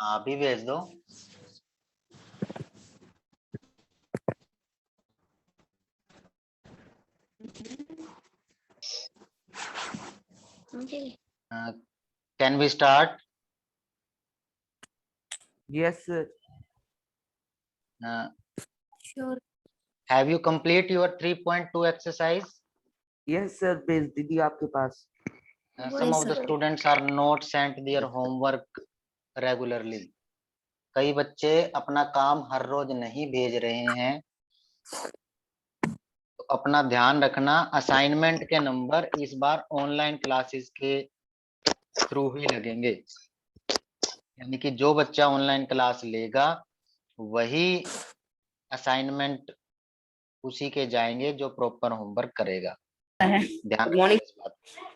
अभी भेज दो। Can we start? Yes, sir. Sure. Have you complete your 3.2 exercise? Yes, sir. भेज दीजिए आपके पास. Some of the students are not sent their homework regularly. कई बच्चे अपना काम हर रोज नहीं भेज रहे हैं, तो अपना ध्यान रखना। असाइनमेंट के नंबर इस बार ऑनलाइन क्लासेस के थ्रू ही लगेंगे, यानी कि जो बच्चा ऑनलाइन क्लास लेगा वही असाइनमेंट उसी के जाएंगे जो प्रॉपर होमवर्क करेगा। ध्यान good morning.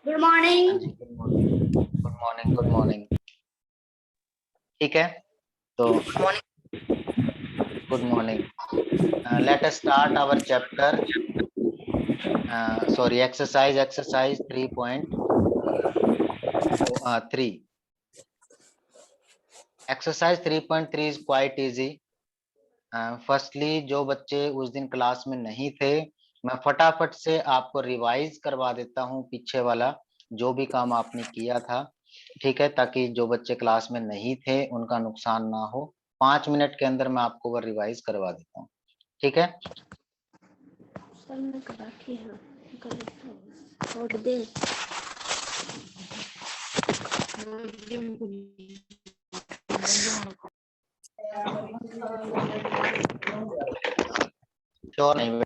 Good morning. Good morning. Good morning. ठीक है, तो good morning. Let us start our chapter, sorry exercise 3.3. Exercise 3.3 is quite easy. Firstly जो बच्चे उस दिन क्लास में नहीं थे, मैं फटाफट से आपको रिवाइज करवा देता हूँ पीछे वाला जो भी काम आपने किया था, ठीक है, ताकि जो बच्चे क्लास में नहीं थे उनका नुकसान ना हो। 5 मिनट के अंदर मैं आपको वो रिवाइज करवा देता हूँ, ठीक है। सर मैं कराठी हूँ, छोड़ दे। श्योर नहीं?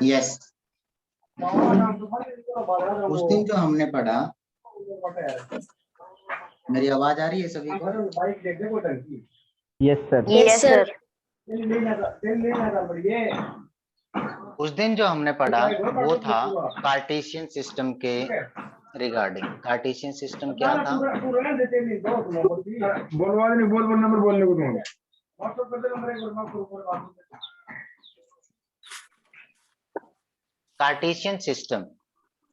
यस, उस दिन जो हमने पढ़ा, मेरी आवाज आ रही है सभी को? Yes, sir. Yes sir. उस दिन जो हमने पढ़ा वो था कार्टेशियन सिस्टम के रिगार्डिंग। कार्टेशियन सिस्टम क्या था? कार्टेशियन सिस्टम,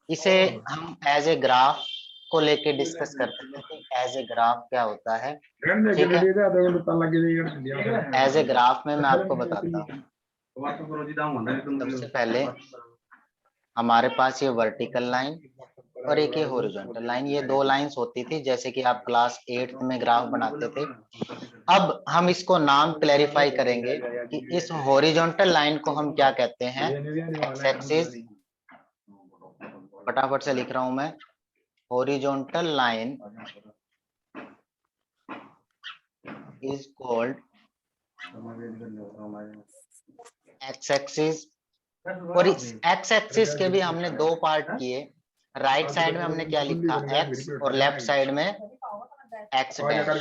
इसे हम एज ए ग्राफ को लेके डिस्कस करते थे कि एज ए ग्राफ क्या होता है, ठीक है। एज ए ग्राफ में मैं आपको बताता हूँ। सबसे पहले हमारे पास ये वर्टिकल लाइन और एक ये हॉरिजॉन्टल लाइन, ये दो लाइंस होती थी जैसे कि आप क्लास 8th में ग्राफ बनाते थे। अब हम इसको नाम क्लैरिफाई करेंगे कि इस हॉरिजॉन्टल लाइन को हम क्या कहते हैं, एक्स एक्सिस। फटाफट से लिख रहा हूं मैं, horizontal line is called x axis. और इस एक्स एक्सिस के भी हमने दो पार्ट किए। राइट साइड में हमने क्या लिखा, एक्स, और लेफ्ट साइड में एक्स डैश।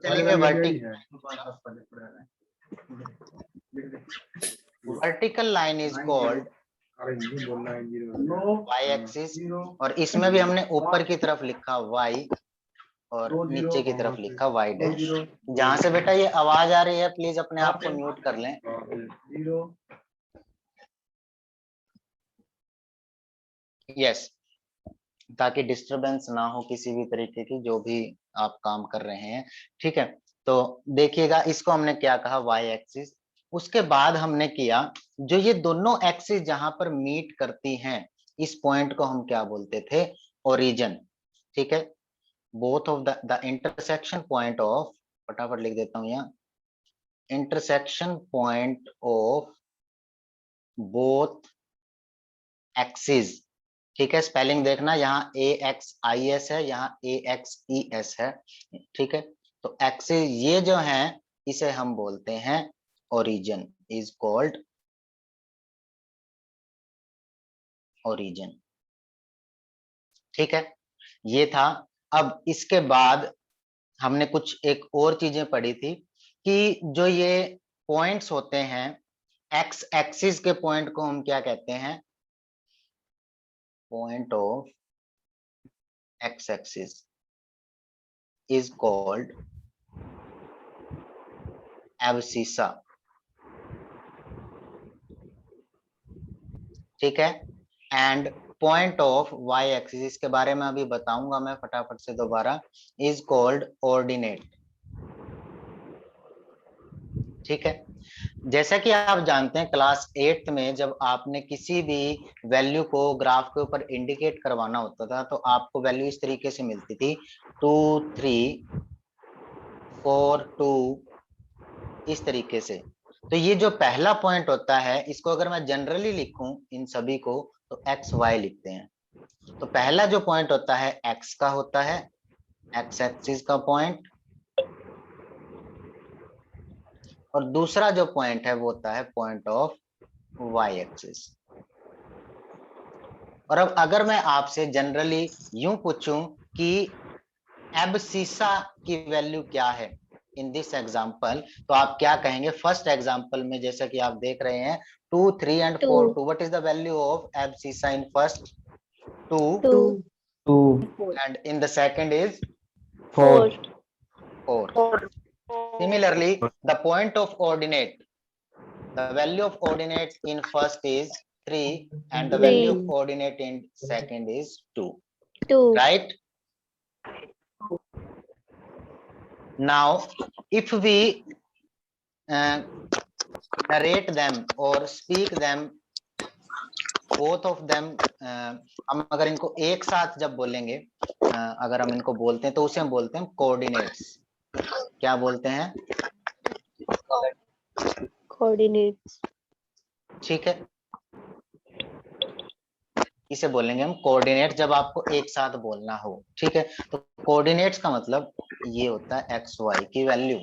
चलिए vertical line is called y axis, और इसमें भी हमने ऊपर की तरफ लिखा वाई और नीचे की तरफ लिखा वाई डैश। जहां से बेटा ये आवाज आ रही है प्लीज अपने आप को म्यूट कर लें। यस, ताकि डिस्टरबेंस ना हो किसी भी तरीके की, जो भी आप काम कर रहे हैं, ठीक है। तो देखिएगा, इसको हमने क्या कहा, वाई एक्सिस। उसके बाद हमने किया, जो ये दोनों एक्सिस जहां पर मीट करती हैं, इस पॉइंट को हम क्या बोलते थे, ओरिजिन, ठीक है। Both of the intersection point of, फटाफट लिख देता हूं यहाँ, intersection point of both axis, ठीक है। स्पेलिंग देखना, यहाँ AXIS है, यहाँ AXES है, ठीक है। तो एक्सिस ये जो है इसे हम बोलते हैं ओरिजिन, इज कॉल्ड ओरिजिन, ठीक है। ये था। अब इसके बाद हमने कुछ एक और चीजें पढ़ी थी कि जो ये पॉइंट्स होते हैं, एक्स एक्सिस के पॉइंट को हम क्या कहते हैं, point of x axis is called abscissa, ठीक है। And point of y axis, इसके बारे में अभी बताऊंगा मैं फटाफट से दोबारा, इज कॉल्ड ऑर्डिनेट। ठीक है, जैसा कि आप जानते हैं क्लास 8th में जब आपने किसी भी वैल्यू को ग्राफ के ऊपर इंडिकेट करवाना होता था तो आपको वैल्यू इस तरीके से मिलती थी 2 3 4 2, इस तरीके से। तो ये जो पहला पॉइंट होता है इसको अगर मैं जनरली लिखूं इन सभी को तो एक्स वाई लिखते हैं। तो पहला जो पॉइंट होता है एक्स का होता है, एक्स एक्सिस का पॉइंट, और दूसरा जो पॉइंट है वो होता है पॉइंट ऑफ वाई एक्सिस। और अब अगर मैं आपसे जनरली यूं पूछूं कि एब्सिसा की वैल्यू क्या है इन दिस एग्जांपल, तो आप क्या कहेंगे? फर्स्ट एग्जांपल में जैसा कि आप देख रहे हैं 2 3 and 4 2, what is the value of abscissa in first? 2, 2 and in the second is 4 4. Similarly, the point of ordinate, the value of ordinate in first is 3 and the value of ordinate in second is 2. Right? Now, if we narrate them or speak them, both of them, हम अगर इनको एक साथ जब बोलेंगे, अगर हम इनको बोलते हैं तो उसे हम बोलते हैं कोऑर्डिनेट्स। क्या बोलते हैं? कोऑर्डिनेट्स। ठीक है, इसे बोलेंगे हम कोऑर्डिनेट जब आपको एक साथ बोलना हो। ठीक है, तो कोऑर्डिनेट्स का मतलब ये होता है एक्स वाई की वैल्यू।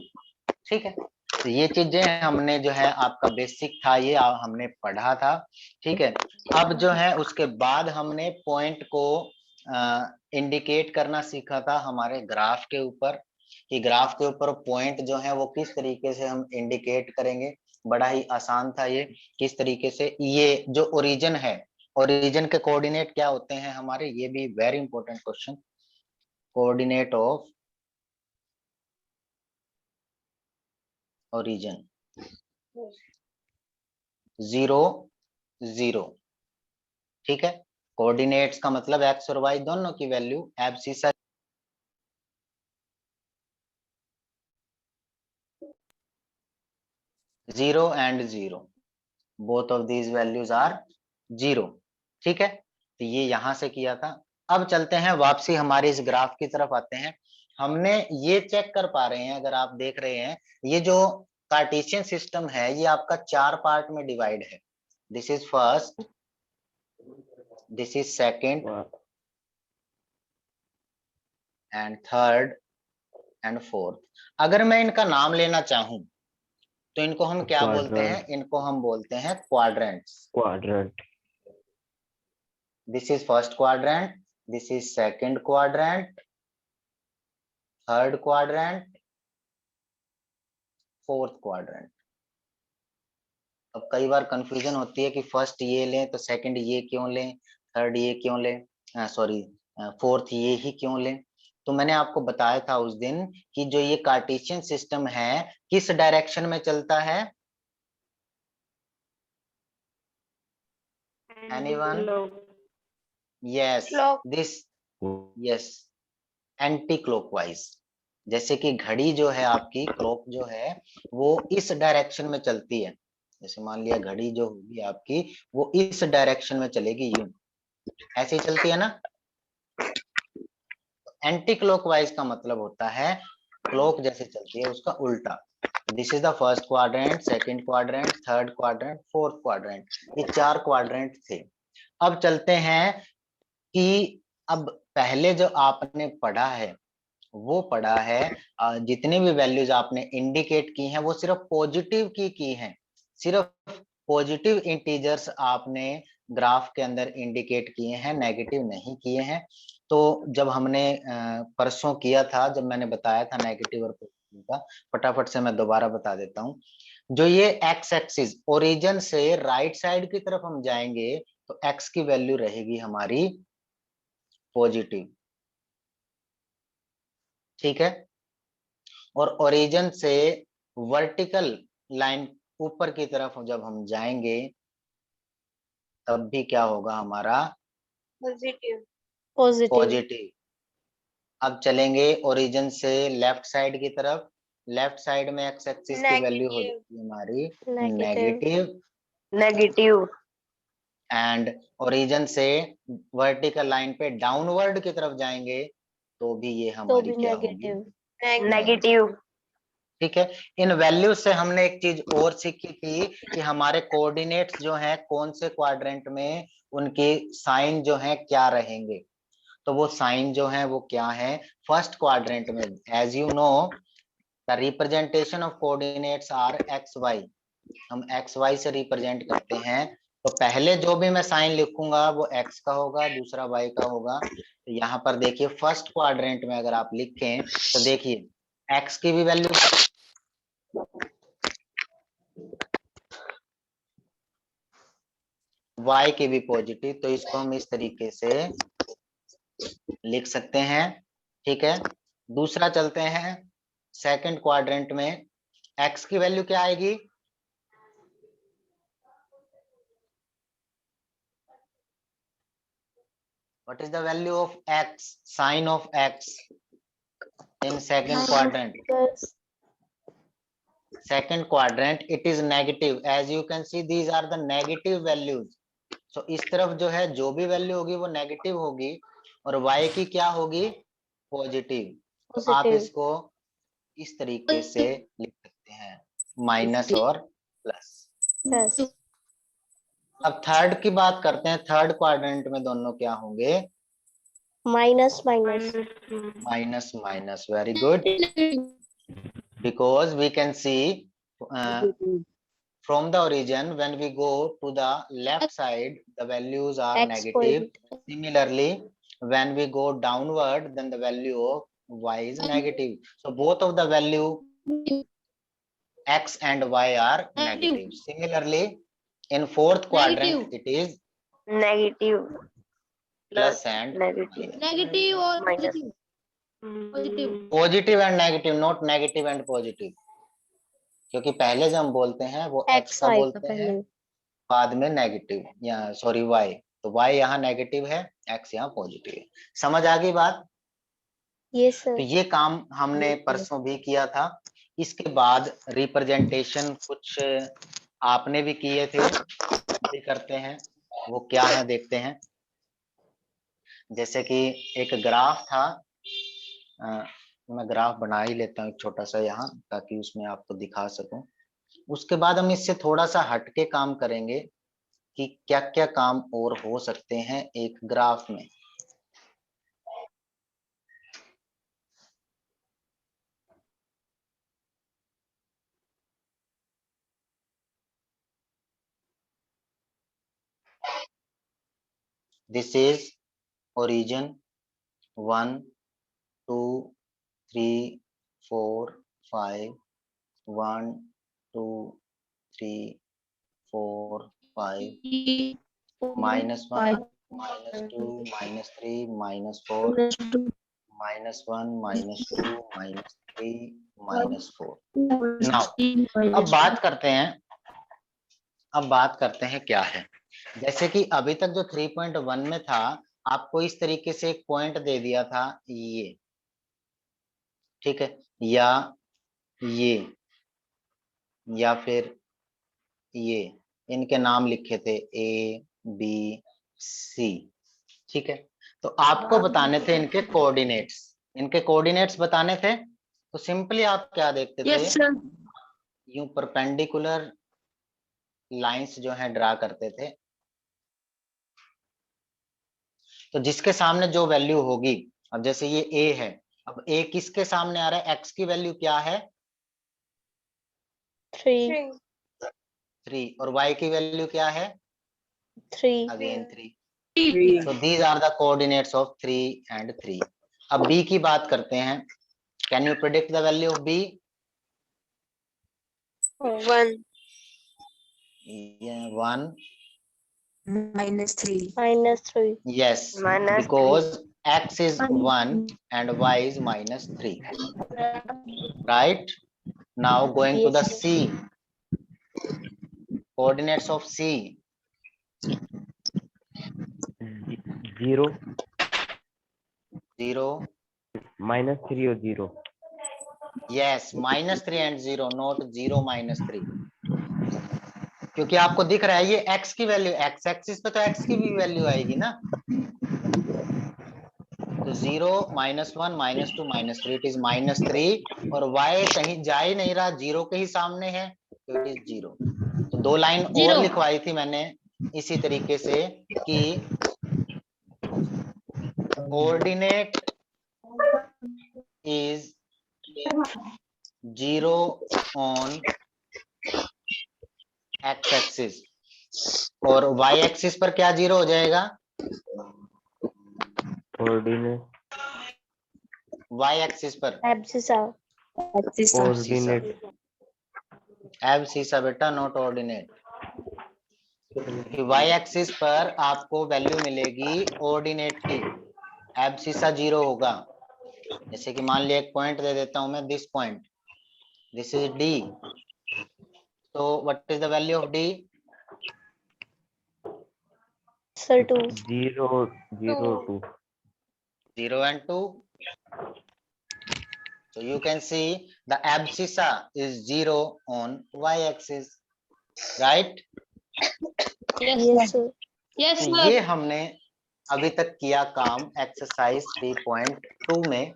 ठीक है, तो ये चीजें हमने जो है आपका बेसिक था ये हमने पढ़ा था। ठीक है, अब जो है उसके बाद हमने पॉइंट को इंडिकेट करना सीखा था हमारे ग्राफ के ऊपर, कि ग्राफ के ऊपर पॉइंट जो है वो किस तरीके से हम इंडिकेट करेंगे। बड़ा ही आसान था ये, किस तरीके से। ये जो ओरिजिन है, ओरिजिन के कोऑर्डिनेट क्या होते हैं हमारे, ये भी very important question. Coordinate of origin 0 0। ठीक है, कोऑर्डिनेट्स का मतलब एक्स और वाई दोनों की value abscissa 0 and 0, both of these values are 0। ठीक है, तो ये यहां से किया था। अब चलते हैं वापसी हमारे इस ग्राफ की तरफ आते हैं। हमने ये चेक कर पा रहे हैं, अगर आप देख रहे हैं ये जो कार्टेशियन सिस्टम है ये आपका 4 पार्ट में डिवाइड है। This is first, this is second and third and fourth. अगर मैं इनका नाम लेना चाहूं तो इनको हम क्या बोलते हैं? इनको हम बोलते हैं quadrants. Quadrant. This is first quadrant, this is second quadrant, third quadrant, fourth quadrant। अब कई बार कंफ्यूजन होती है कि फर्स्ट ये लें तो सेकंड ये क्यों लें, थर्ड ये क्यों लें, सॉरी फोर्थ ये ही क्यों लें। तो मैंने आपको बताया था उस दिन कि जो ये कार्टेशियन सिस्टम है किस डायरेक्शन में चलता है? Anyone? Yes, this, yes, anti clockwise. जैसे कि घड़ी जो है आपकी, क्लॉक जो है वो इस डायरेक्शन में चलती है। जैसे मान लिया घड़ी जो होगी आपकी वो इस डायरेक्शन में चलेगी, यूं ऐसे ही चलती है ना। एंटी क्लॉकवाइज का मतलब होता है क्लॉक जैसे चलती है उसका उल्टा। This is the first quadrant, second quadrant, third quadrant, fourth quadrant, ये 4 क्वाड्रेंट थे। अब चलते हैं कि अब पहले जो आपने पढ़ा है वो पढ़ा है, जितने भी वैल्यूज आपने इंडिकेट की हैं वो सिर्फ पॉजिटिव की हैं, सिर्फ पॉजिटिव इंटीजर्स आपने ग्राफ के अंदर इंडिकेट किए हैं, नेगेटिव नहीं किए हैं। तो जब हमने परसों किया था, जब मैंने बताया था नेगेटिव और पॉजिटिव का, फटाफट से मैं दोबारा बता देता हूँ। जो ये एक्स एक्सिस ओरिजिन से राइट साइड की तरफ हम जाएंगे तो एक्स की वैल्यू रहेगी हमारी पॉजिटिव। ठीक है, और ओरिजिन से वर्टिकल लाइन ऊपर की तरफ जब हम जाएंगे तब भी क्या होगा हमारा पॉजिटिव पॉजिटिव। अब चलेंगे ओरिजिन से लेफ्ट साइड की तरफ। लेफ्ट साइड में एक्स एक्सिस की वैल्यू हो जाएगी हमारी नेगेटिव, नेगेटिव एंड ओरिजिन से वर्टिकल लाइन पे डाउनवर्ड की तरफ जाएंगे तो भी ये तो हमारी भी क्या होगी, नेगेटिव नेगेटिव। ठीक है। इन वैल्यूज से हमने एक चीज और सीखी थी कि हमारे कोऑर्डिनेट्स जो हैं कौन से क्वाड्रेंट में उनके साइन जो हैं क्या रहेंगे। तो वो साइन जो है वो क्या है, फर्स्ट क्वाड्रेंट में as you know the representation of coordinates are x y. हम एक्स वाई से रिप्रेजेंट करते हैं। तो पहले जो भी मैं साइन लिखूंगा वो एक्स का होगा, दूसरा वाई का होगा। तो यहाँ पर देखिए फर्स्ट क्वाड्रेंट में अगर आप लिखें तो देखिए एक्स की भी वैल्यू, वाई की भी पॉजिटिव, तो इसको हम इस तरीके से लिख सकते हैं। ठीक है। दूसरा चलते हैं सेकंड क्वाड्रेंट में, एक्स की वैल्यू क्या आएगी, what is the value of x, sign of x in second quadrant? second quadrant it is negative, as you can see these are the negative values. so इस तरफ जो है जो भी वैल्यू होगी वो नेगेटिव होगी और y की क्या होगी, पॉजिटिव। तो आप इसको इस तरीके से लिख सकते हैं, माइनस और प्लस। अब थर्ड की बात करते हैं, थर्ड क्वाड्रेंट में दोनों क्या होंगे, minus minus minus minus, very good, because we can see from the origin when we go to the left side the values are X negative. point. Similarly when we go downward then the value of y is negative. So both of the value x and y are negative. Similarly in fourth quadrant it is negative plus and negative और minus. Positive and negative, not negative and positive, क्योंकि पहले जो हम बोलते हैं वो x का बोलते हैं, बाद में नेगेटिव या सॉरी y, तो y यहाँ नेगेटिव है, x यहाँ पॉजिटिव है। समझ आ गई बात? Yes sir. तो ये काम हमने परसों भी किया था। इसके बाद रिप्रेजेंटेशन कुछ आपने भी किए थे, भी करते हैं, वो क्या है देखते हैं। जैसे कि एक ग्राफ था, मैं ग्राफ बना ही लेता हूँ एक छोटा सा यहाँ ताकि उसमें आपको दिखा सकूं। उसके बाद हम इससे थोड़ा सा हटके काम करेंगे कि क्या क्या काम और हो सकते हैं एक ग्राफ में। This is origin 1 2 3 4 5 1 2 3 4 5 -1 -2 -3 -4 -1 -2 -3 -4। नाउ अब बात करते हैं क्या है। जैसे कि अभी तक जो 3.1 में था आपको इस तरीके से एक पॉइंट दे दिया था ये, ठीक है, या ये, या फिर ये, इनके नाम लिखे थे A B C, ठीक है। तो आपको बताने थे इनके कोऑर्डिनेट्स बताने थे। तो सिंपली आप क्या देखते थे, यूं परपेंडिकुलर लाइंस जो है ड्रा करते थे। तो जिसके सामने जो वैल्यू होगी, अब जैसे ये A है, अब A किसके सामने आ रहा है, X की वैल्यू क्या है 3 और Y की वैल्यू क्या है 3 again 3। so these are the coordinates of 3 and 3। अब B की बात करते हैं, can you predict the value of B? 1 1 -3 yes, because X is 1 and Y is -3, right? Now going to the C, coordinates of C, 0 0 -3 और 0. Yes -3 and 0, not 0 -3, क्योंकि आपको दिख रहा है ये x की वैल्यू, x एक्सिस पे तो x की भी वैल्यू आएगी ना, तो 0 -1 -2 -3, इट इज -3, और y कहीं जा ही नहीं रहा, 0 के ही सामने है, तो इट इज 0. तो 2 लाइन और लिखवाई थी मैंने इसी तरीके से कि coordinate is 0 on x axis, और y एक्सिस पर क्या 0 हो जाएगा, कोऑर्डिनेट y एक्सिस पर Abscissa. कोऑर्डिनेट एब्सिसा बेटा, नॉट ऑर्डिनेट, कि y एक्सिस पर आपको वैल्यू मिलेगी ऑर्डिनेट की, एब्सिसा 0 होगा. जैसे कि मान लिया एक पॉइंट दे देता हूं मैं, this point, this is D, तो what is the value of D, Sir 2. 0 0 2. 0 and 2. So you can see the abscissa is 0 on y axis, right? Yes, sir. तो ये हमने अभी तक किया काम एक्सरसाइज 3.2 में.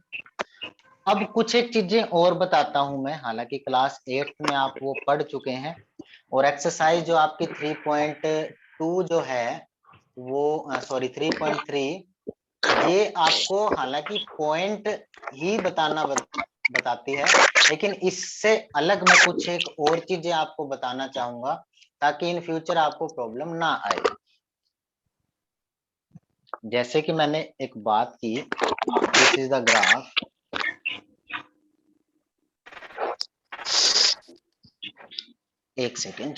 अब कुछ एक चीजें और बताता हूं मैं, हालांकि क्लास 8 में आप वो पढ़ चुके हैं, और एक्सरसाइज जो आपकी 3.2 जो है वो सॉरी 3.3, ये आपको हालांकि पॉइंट ही बताती है, लेकिन इससे अलग मैं कुछ एक और चीजें आपको बताना चाहूंगा ताकि इन फ्यूचर आपको प्रॉब्लम ना आए. जैसे कि मैंने एक बात की, दिस इज द ग्राफ, एक सेकेंड,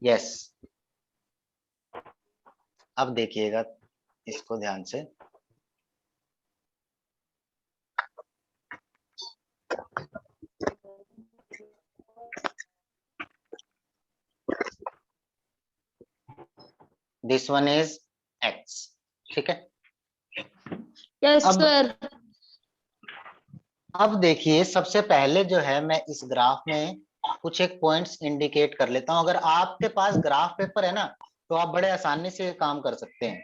यस. अब देखिएगा इसको ध्यान से, दिस वन इज x, ठीक है. यस अब सर. अब देखिए, सबसे पहले जो है मैं इस ग्राफ में कुछ एक पॉइंट्स इंडिकेट कर लेता हूं. अगर आपके पास ग्राफ पेपर है ना, तो आप बड़े आसानी से काम कर सकते हैं.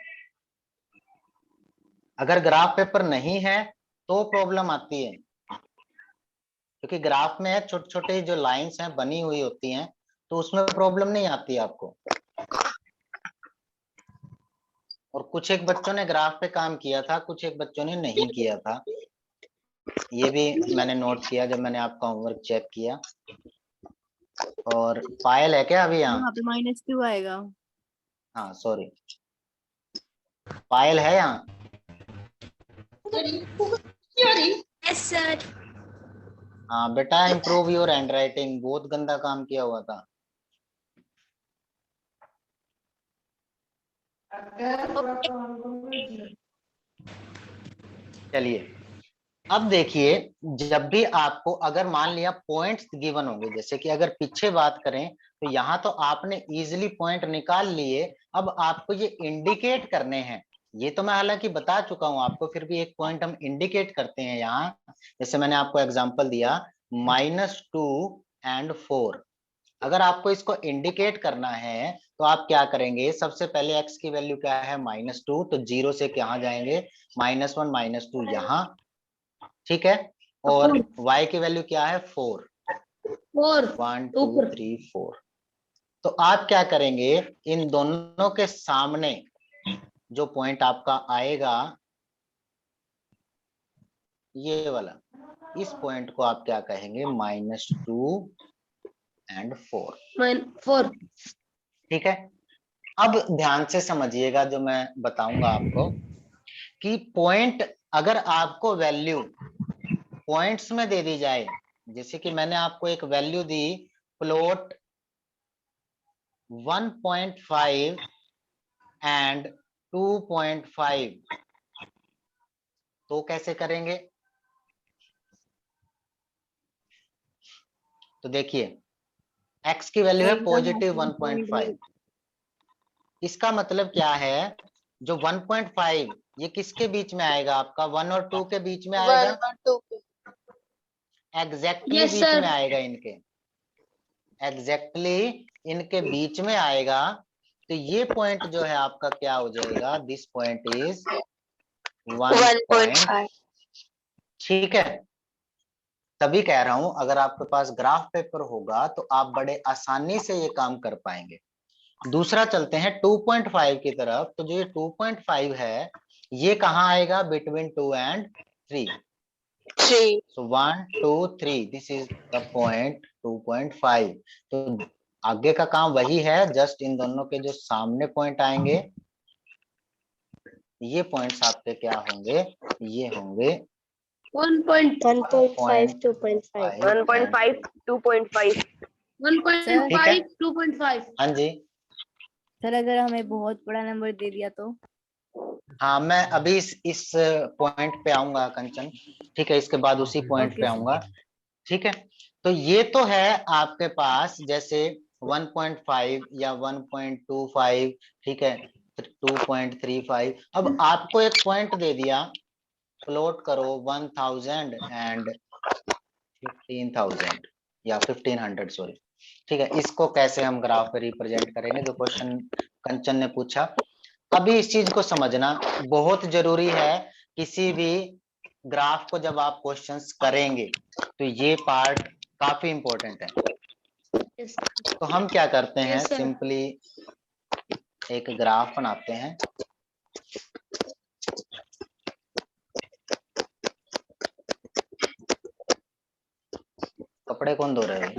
अगर ग्राफ पेपर नहीं है तो प्रॉब्लम आती है, क्योंकि ग्राफ में छोटे छोटे जो लाइंस हैं बनी हुई होती हैं, तो उसमें प्रॉब्लम नहीं आती आपको. और कुछ एक बच्चों ने ग्राफ पे काम किया था, कुछ एक बच्चों ने नहीं किया था, ये भी मैंने नोट किया जब मैंने आपका होमवर्क चेक किया. और पायल है क्या अभी यहाँ? यहाँ पे -2 आएगा. हाँ सॉरी, पायल है यहाँ? Yes sir. हाँ बेटा, इम्प्रूव योर हैंड राइटिंग, बहुत गंदा काम किया हुआ था. चलिए, अब देखिए, जब भी आपको अगर मान लिया पॉइंट्स गिवन होंगे, जैसे कि अगर पीछे बात करें तो यहाँ तो आपने इजीली पॉइंट निकाल लिए, अब आपको ये इंडिकेट करने हैं. ये तो मैं हालांकि बता चुका हूं आपको, फिर भी एक पॉइंट हम इंडिकेट करते हैं यहाँ. जैसे मैंने आपको एग्जांपल दिया -2 and 4. अगर आपको इसको इंडिकेट करना है तो आप क्या करेंगे, सबसे पहले x की वैल्यू क्या है, -2, तो 0 से कहाँ जाएंगे, -1 -2 यहाँ, ठीक है. और y की वैल्यू क्या है, 4, 1 2 3 4. तो आप क्या करेंगे, इन दोनों के सामने जो पॉइंट आपका आएगा, ये वाला, इस पॉइंट को आप क्या कहेंगे, -2 and 4. ठीक है. अब ध्यान से समझिएगा जो मैं बताऊंगा आपको, कि पॉइंट अगर आपको वैल्यू पॉइंट्स में दे दी जाए, जैसे कि मैंने आपको एक वैल्यू दी, प्लॉट 1.5 एंड 2.5, तो कैसे करेंगे? तो देखिए x की वैल्यू है पॉजिटिव 1.5, इसका मतलब क्या है, जो 1.5 ये किसके बीच में आएगा? आपका 1 और 2 के बीच में आएगा, 1 और 2 एग्जैक्टली Yes, बीच sir. में आएगा, एग्जैक्टली इनके बीच में आएगा। तो ये पॉइंट जो है आपका क्या हो जाएगा? This point is 1.5। ठीक है, तभी कह रहा हूं अगर आपके पास ग्राफ पेपर होगा तो आप बड़े आसानी से ये काम कर पाएंगे। दूसरा चलते हैं 2.5 की तरफ। तो जो ये 2.5 है ये कहाँ आएगा? Between 2 and 3। 3 So 1 2 3, this is the point 2.5। तो आगे का काम वही है, जस्ट इन दोनों के जो सामने पॉइंट आएंगे ये पॉइंट्स आपके क्या होंगे? ये होंगे 1.5, 1.5 2.5 1.5 2.5 ठीक है 2.5। हाँ जी। सर अगर हमें बहुत बड़ा नंबर दे दिया तो? हाँ मैं अभी इस पॉइंट पे आऊंगा कंचन, ठीक है, इसके बाद उसी पॉइंट Okay, पे sir. आऊंगा। ठीक है, तो ये तो है आपके पास जैसे 1.5 या 1.25, ठीक है, 2.35। अब आपको एक पॉइंट दे दिया, प्लॉट करो 1000 एंड 15,000 या 1500, सॉरी, ठीक है, इसको कैसे हम ग्राफ पे रिप्रेजेंट करेंगे जो क्वेश्चन कंचन ने पूछा। अभी इस चीज को समझना बहुत जरूरी है, किसी भी ग्राफ को जब आप क्वेश्चंस करेंगे तो ये पार्ट काफी इंपॉर्टेंट है। Yes, तो हम क्या करते हैं, Yes, sir. सिंपली एक ग्राफ बनाते हैं। कपड़े कौन धो रहे हैं?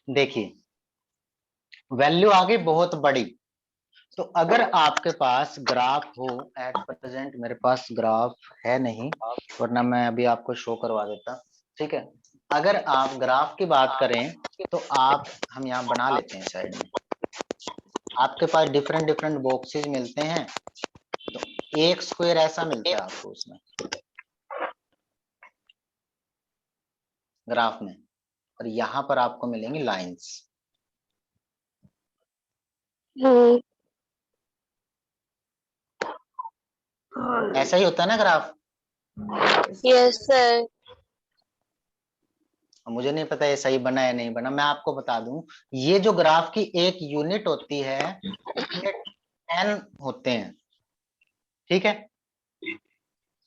देखिए वैल्यू आ गई बहुत बड़ी। तो अगर आपके पास ग्राफ हो, एट प्रेजेंट मेरे पास ग्राफ है नहीं, वरना मैं अभी आपको शो करवा देता। ठीक है, अगर आप ग्राफ की बात करें तो आप हम यहाँ बना लेते हैं साइड में। आपके पास डिफरेंट डिफरेंट बॉक्सेस मिलते हैं, तो एक स्क्वायर ऐसा मिलता है आपको उसमें ग्राफ में, और यहाँ पर आपको मिलेंगी लाइंस। ऐसा ही होता है ना ग्राफ? यस सर मुझे नहीं पता ये सही बना या नहीं बना, मैं आपको बता दूं, ये जो ग्राफ की एक यूनिट होती है उसमें 10 होते हैं। ठीक है,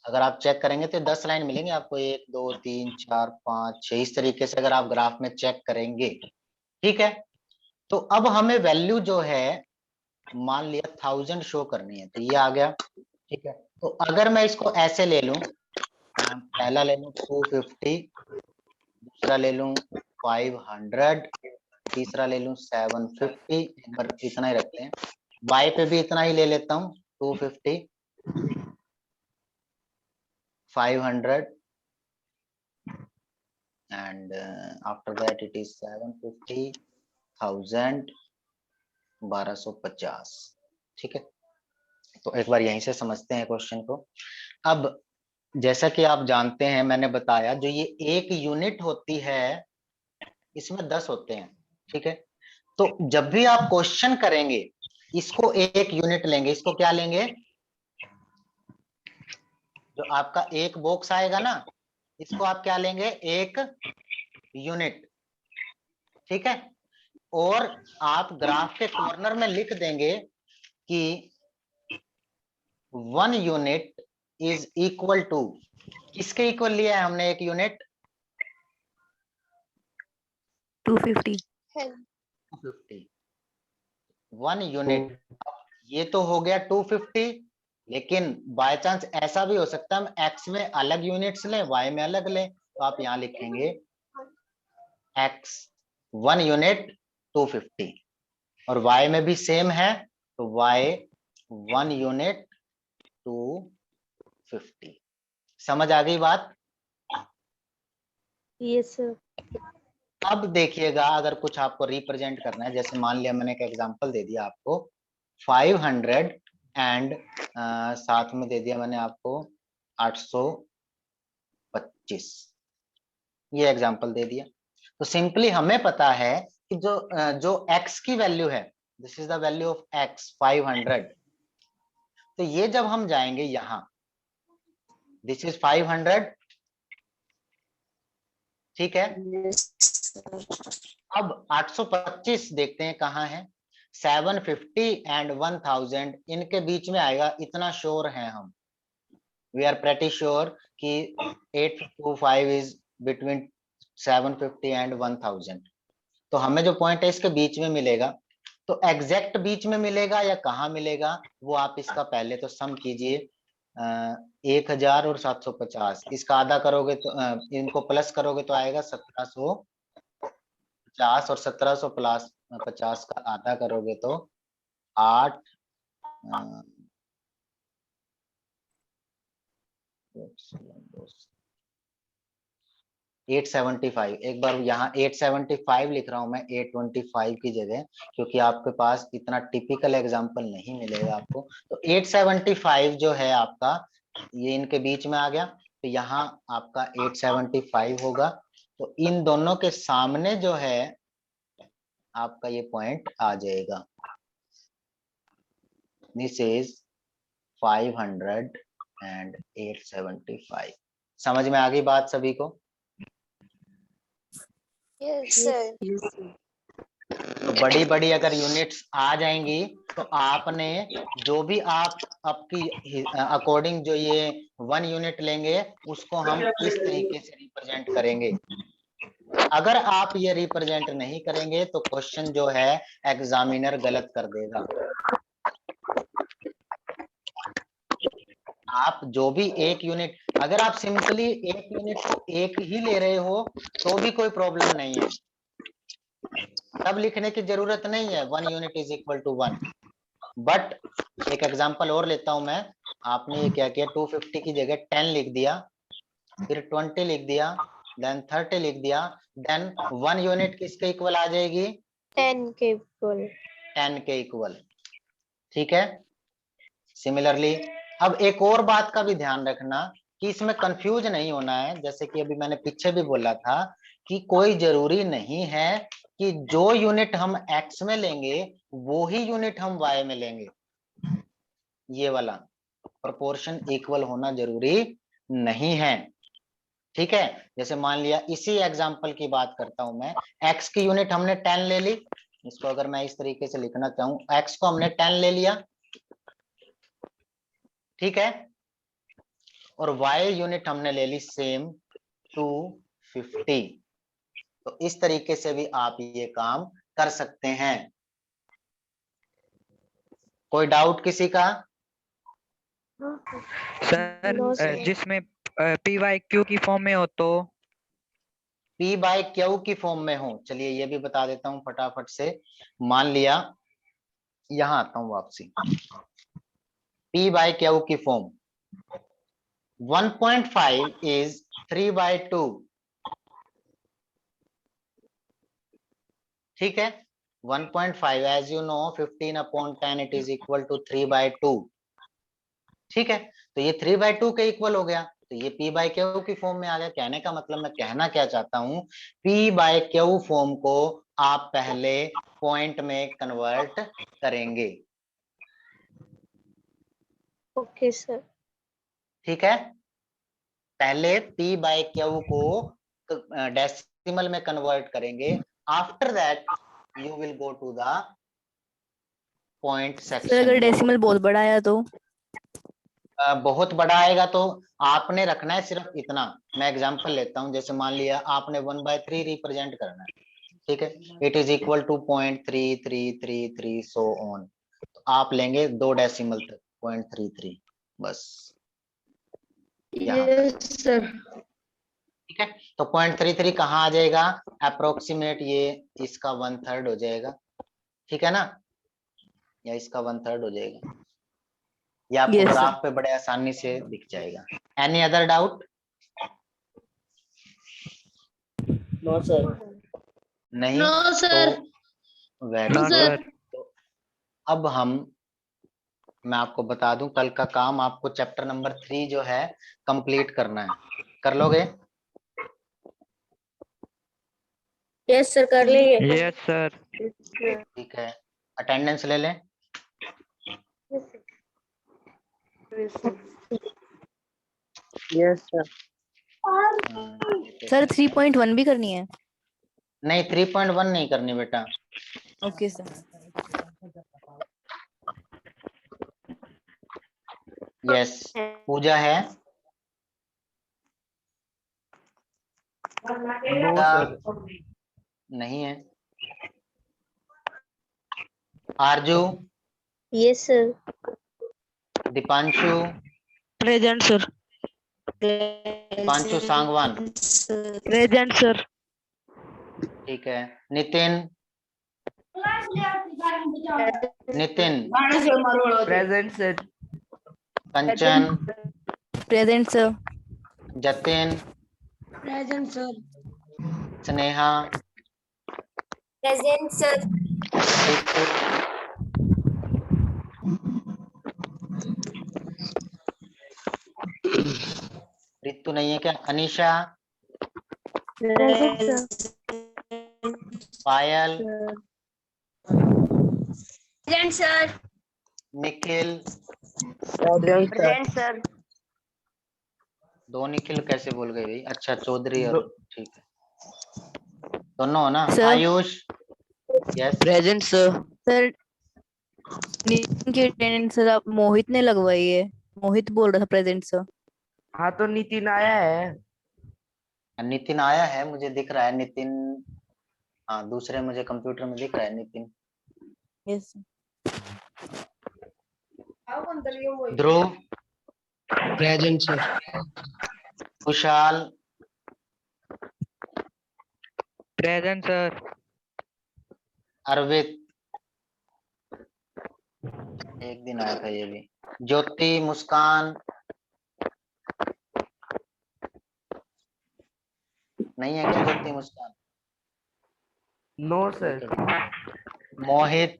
अगर आप चेक करेंगे तो 10 लाइन मिलेंगे आपको, 1 2 3 4 5 6, इस तरीके से अगर आप ग्राफ में चेक करेंगे। ठीक है, तो अब हमें वैल्यू जो है मान लिया 1000 शो करनी है, तो ये आ गया। ठीक है, तो अगर मैं इसको ऐसे ले लूं, पहला ले लूं 250, दूसरा ले लूं 500, तीसरा ले लूं 750, एक बार इतना ही रखते हैं, बाय पे भी इतना ही ले लेता हूं 250, 500 and after that it is 750, 1000, 1250। ठीक है, तो एक बार यहीं से समझते हैं क्वेश्चन को। अब जैसा कि आप जानते हैं, मैंने बताया जो ये एक यूनिट होती है इसमें 10 होते हैं। ठीक है, तो जब भी आप क्वेश्चन करेंगे इसको एक यूनिट लेंगे, इसको क्या लेंगे? जो आपका एक बॉक्स आएगा ना, इसको आप क्या लेंगे? एक यूनिट। ठीक है, और आप ग्राफ के कॉर्नर में लिख देंगे कि 1 यूनिट इज इक्वल टू, किसके इक्वल लिया है हमने एक यूनिट? 250। 250। 1 यूनिट, ये तो हो गया 250, लेकिन बाय चांस ऐसा भी हो सकता है हम x में अलग यूनिट्स लें, y में अलग लें, तो आप यहाँ लिखेंगे x 1 यूनिट 250 और y में भी सेम है तो y 1 यूनिट 250। समझ आ गई बात? Yes, sir. अब देखिएगा अगर कुछ आपको रिप्रेजेंट करना है, जैसे मान लिया मैंने एक एग्जांपल दे दिया आपको 500 एंड साथ में दे दिया मैंने आपको 825, ये एग्जांपल दे दिया। तो सिंपली हमें पता है कि जो x की वैल्यू है, this is the value of x 500, तो ये जब हम जाएंगे यहां, दिस इज 500, ठीक है। Yes, sir. अब 825 देखते हैं कहाँ है, 750 एंड 1000 इनके बीच में आएगा, इतना श्योर है हम, वी आर प्रेटी श्योर कि 825 इज बिटवीन 750 एंड 1000। तो हमें जो पॉइंट है इसके बीच में मिलेगा, तो एग्जैक्ट बीच में मिलेगा या कहाँ मिलेगा वो आप इसका पहले तो सम कीजिए, 1000 और 750 इसका आधा करोगे तो इनको प्लस करोगे तो आएगा 1750 और 1750 का आधा करोगे तो 8 875। एक बार यहाँ 875 लिख रहा हूं मैं 825 की जगह, क्योंकि आपके पास इतना टिपिकल एग्जांपल नहीं मिलेगा आपको। तो 875 जो है आपका ये इनके बीच में आ गया, तो यहाँ आपका 875 होगा। तो इन दोनों के सामने जो है आपका ये पॉइंट आ जाएगा, दिस इज 500 एंड 875। समझ में आ गई बात सभी को? Yes, sir. Yes, sir. तो बड़ी बड़ी अगर यूनिट्स आ जाएंगी तो आपने जो भी आप आपकी अकॉर्डिंग जो ये 1 यूनिट लेंगे उसको हम इस तरीके से रिप्रेजेंट करेंगे। अगर आप ये रिप्रेजेंट नहीं करेंगे तो क्वेश्चन जो है एग्जामिनर गलत कर देगा। आप जो भी एक यूनिट, अगर आप सिंपली एक यूनिट को एक ही ले रहे हो तो भी कोई प्रॉब्लम नहीं है, तब लिखने की जरूरत नहीं है 1 यूनिट इज इक्वल टू 1। बट एक एग्जांपल और लेता हूं मैं, आपने ये क्या किया 250 की जगह 10 लिख दिया, फिर 20 लिख दिया, देन 30 लिख दिया, देन 1 यूनिट किसके इक्वल आ जाएगी? 10 के इक्वल। 10 के इक्वल, ठीक है। सिमिलरली अब एक और बात का भी ध्यान रखना कि इसमें कंफ्यूज नहीं होना है, जैसे कि अभी मैंने पीछे भी बोला था कि कोई जरूरी नहीं है कि जो यूनिट हम x में लेंगे वो ही यूनिट हम y में लेंगे, ये वाला प्रोपोर्शन इक्वल होना जरूरी नहीं है, ठीक है। जैसे मान लिया इसी एग्जांपल की बात करता हूं मैं, x की यूनिट हमने 10 ले ली, इसको अगर मैं इस तरीके से लिखना चाहूं, x को हमने 10 ले लिया, ठीक है, और y यूनिट हमने ले ली सेम 250। तो इस तरीके से भी आप ये काम कर सकते हैं। कोई डाउट किसी का? Sir No, sir. जिसमें पी वाई क्यू की फॉर्म में हो तो? P बाय क्यू की फॉर्म में हो, चलिए ये भी बता देता हूं फटाफट से। मान लिया यहां आता हूं वापसी, P बाय क्यू की फॉर्म 1.5 is 3/2, ठीक है। 1.5 as you know 15/10 it is equal to 3/2, ठीक है। तो ये 3/2 के इक्वल हो गया, तो ये P बाय क्यू की फॉर्म में आ गया। कहने का मतलब मैं कहना क्या चाहता हूं, P बाय क्यू फॉर्म को आप पहले पॉइंट में कन्वर्ट करेंगे, Okay, sir. ठीक है। पहले P बाय क्यू को डेसिमल में कन्वर्ट करेंगे, after that you will go to the point sir अगर सेक्शन। डेसिमल बहुत बड़ा आया तो? बहुत बड़ा आएगा तो आपने रखना है सिर्फ इतना। मैं एग्जांपल लेता हूं, जैसे मान लिया आपने 1/3 रिप्रेजेंट करना है, ठीक है, it is equal to 0.3333 so on, तो आप लेंगे 2 डेसिमल तक 0.33, बस। Yes sir. ठीक है, तो 0.33 कहाँ आ जाएगा? अप्रोक्सीमेट ये इसका 1/3 हो जाएगा, ठीक है ना, या इसका 1/3 हो जाएगा। ये आपको Yes, sir. ग्राफ पे बड़े आसानी से दिख जाएगा। Any other doubt? No sir. नहीं? No sir. तो वेरी ना गुड। सर। तो अब मैं आपको बता दूं, कल का काम आपको चैप्टर नंबर 3 जो है कंप्लीट करना है, कर लोगे? यस सर, कर लेंगे। Yes sir. ठीक है, अटेंडेंस ले लें। Yes sir. सर 3.1 भी करनी है? नहीं, 3.1 नहीं करनी बेटा। Okay sir. यस, पूजा है? No Pooja sir. नहीं है। Arzoo? Yes sir. Deepanshu? Present sir. Deepanshu Sangwan? Present sir. ठीक है। Nitin? Nitin? Present sir. Kanchan? Present sir. Jatin? Present sir. Sneha? Present sir. Ritu? Ritu नहीं है क्या? Anisha? Present Payal? Sir. Nikhil? Present sir. दो निखिल कैसे बोल गए भाई? अच्छा, चौधरी और दो- ठीक है, दोनों हो ना? Sir. Ayush? Yes. Present sir. Sir Nitin की अटेंडेंस सर आप मोहित ने लगवाई है। मोहित बोल रहा था प्रेजेंट सर। हाँ तो नितिन आया है। नितिन आया है, मुझे दिख रहा है नितिन। हाँ, दूसरे मुझे कंप्यूटर में दिख रहा है Nitin. Yes. Dhruv? Present sir. Khushhal? Present sir. Arvit? एक दिन आया था ये भी। ज्योति? मुस्कान? नहीं है क्या Jyoti Muskan? No sir. Mohit?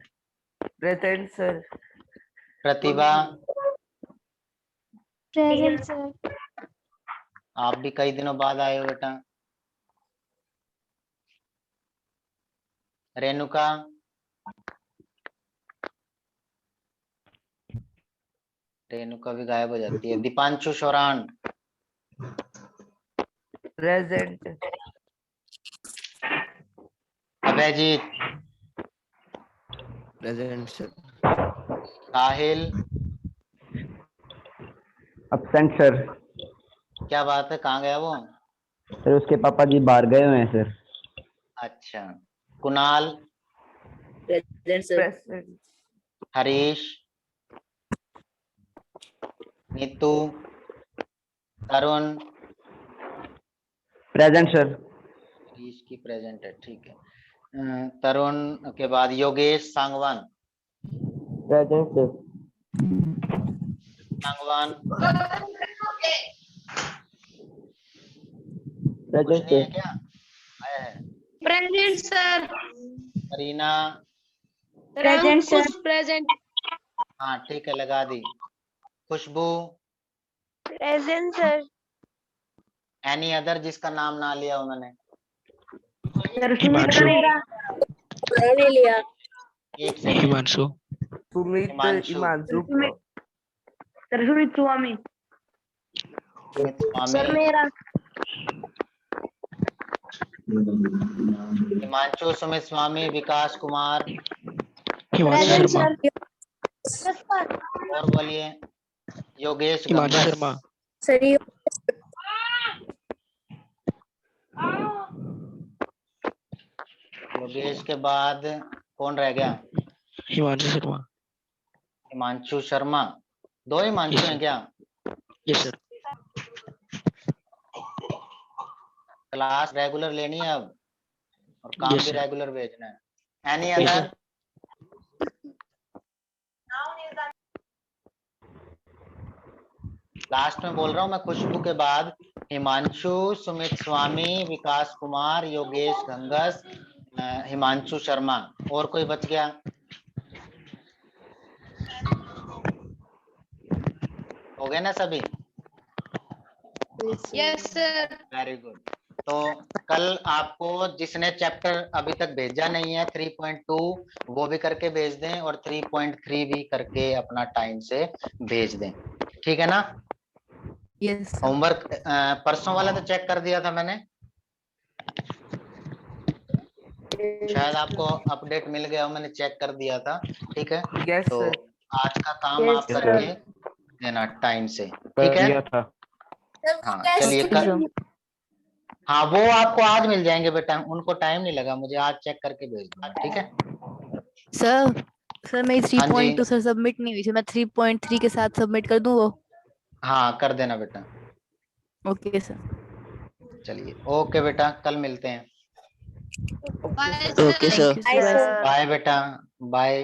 Present sir. Pratibha? Present sir. आप भी कई दिनों बाद आए हो बेटा। रेणुका? रेणुका भी गायब हो जाती है। Deepanshu Shoran? Present. Abhayjeet? Present sir. Sahil? Absent sir. क्या बात है, कहाँ गया वो? सर उसके पापा जी बाहर गए हुए हैं सर। अच्छा। Kunal? Present sir. Present. Harish? Neetu? Tarun? Present sir. Harish की प्रेजेंट है, ठीक है। तरुण के बाद योगेश सांगवान? Present sir. सांगवान? कुछ प्रेजेंट नहीं है सर। क्या? आया है। Present sir. Kareena? Present sir. Present. हाँ ठीक है, लगा दी। Khushboo? Present sir. Any other जिसका नाम ना लिया उन्होंने? हिमांशु। मैंने लिया। एक सेकंड। हिमांशु। सुमित हिमांशु? हिमांशु। सुमित स्वामी। सुमित स्वामी? सर मेरा। हिमांशु, सुमित स्वामी, विकास कुमार? हिमांशु प्रेजेंट शर्मा। सर। और बोलिए। योगेश हिमांशु गब्बर? शर्मा। सर योगेश के बाद कौन रह गया? हिमांशु शर्मा। हिमांशु शर्मा? दो हिमांशु हैं क्या? Yes sir. क्लास रेगुलर लेनी है अब और काम Yes, भी sir. रेगुलर भेजना है। Any Yes, other? लास्ट में बोल रहा हूँ मैं, खुशबू के बाद हिमांशु, सुमित स्वामी, विकास कुमार, योगेश घंगस, हिमांशु शर्मा, और कोई बच गया? हो गए ना सभी? Yes sir. Very good. तो कल आपको जिसने चैप्टर अभी तक भेजा नहीं है 3.2 वो भी करके भेज दें और 3.3 भी करके अपना टाइम से भेज दें, ठीक है ना? यस होमवर्क परसों वाला तो चेक कर दिया था मैंने, शायद आपको अपडेट मिल गया हो, मैंने चेक कर दिया था, ठीक है? यस तो सर। आज का काम Yes, आप sir. करके देना टाइम से, ठीक है? था। हाँ चलिए कल, हाँ वो आपको आज मिल जाएंगे बेटा, उनको टाइम नहीं लगा, मुझे आज चेक करके भेज दूंगा, ठीक है? सर। सर मेरी हाँ जी। 3.2 सर सबमिट नहीं हुई थी, मैं 3.3 के साथ सबमिट कर दूं वो? हाँ कर देना बेटा। Okay sir. चलिए ओके बेटा, कल मिलते हैं। Okay sir. Thank you Bye, सर। sir. बाय बेटा, बाय।